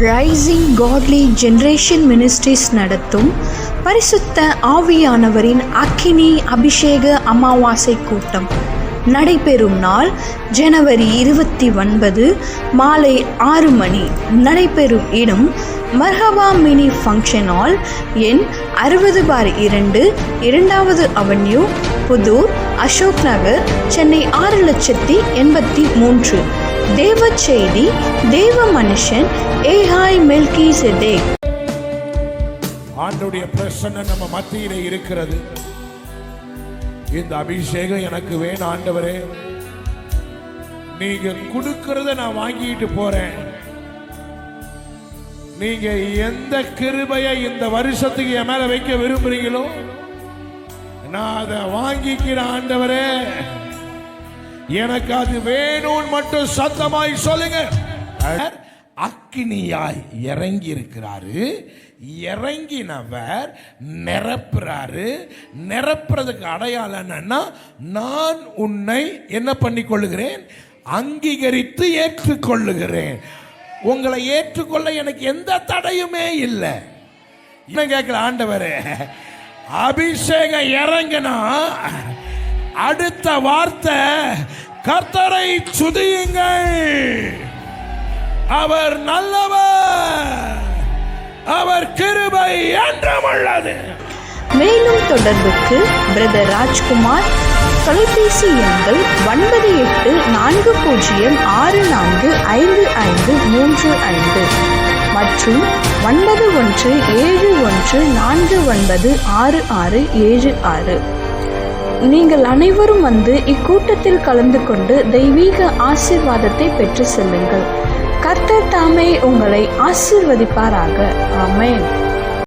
Rising காட்லி generation ministries நடத்தும் பரிசுத்த ஆவியானவரின் அக்கினி அபிஷேக அமாவாசை கூட்டம் நடைபெறும் நாள் ஜனவரி 29 மாலை 6 மணி. நடைபெறும் இடம் மர்ஹபா மினி ஃபங்க்ஷன் ஹால், எண் 60/2, 2வது அவென்யூ, புதூர், அசோக் நகர், சென்னை 6,83,000. தேவ செய்தி தேவ மனுஷன் ஏஹாய் மெல்கிசேதேக். ஆண்டவருடைய பிரசன்னம் நம்ம மத்தியிலே இருக்கிறது. இந்த அபிஷேகம் எனக்கு வேணும் ஆண்டவரே. நீங்க கொடுக்கறத நான் வாங்கிட்டு போறேன். நீங்க எந்த கிருபையை இந்த வருஷத்துக்கு என் மேல வைக்க விரும்புறீங்களோ நான் அதை வாங்கிக்கிறேன் ஆண்டவரே. எனக்கு அது வேணும்னு மட்டும் சத்தமாய் சொல்லுங்க. அக்கினியாய் இறங்கி இருக்கிறாரு. இறங்கினவர் நிரப்புறாரு. நிரப்புறதுக்கு அடையாளம் என்னன்னா, நான் உன்னை என்ன பண்ணிக் கொள்ளுகிறேன், அங்கீகரித்து ஏற்றுக்கொள்ளுகிறேன். உங்களை ஏற்றுக்கொள்ள எனக்கு எந்த தடையுமே இல்லை. என்ன கேட்கல ஆண்டவரே, அபிஷேகம் இறங்கினா அடுத்த வார்த்தை கர்த்தரை துதியுங்கள், அவர் நல்லவர், அவர் கிருபை என்றும் உள்ளது. மேலும் தொடர்புக்கு பிரதர் ராஜ்குமார். தொலைபேசி எண்கள் 9840645535 மற்றும் 9171496676. நீங்கள் அனைவரும் வந்து இக்கூட்டத்தில் கலந்து கொண்டு தெய்வீக ஆசீர்வாதத்தை பெற்று செல்லுங்கள். கர்த்தர் தாமே உங்களை ஆசீர்வதிப்பாராக. ஆமென்.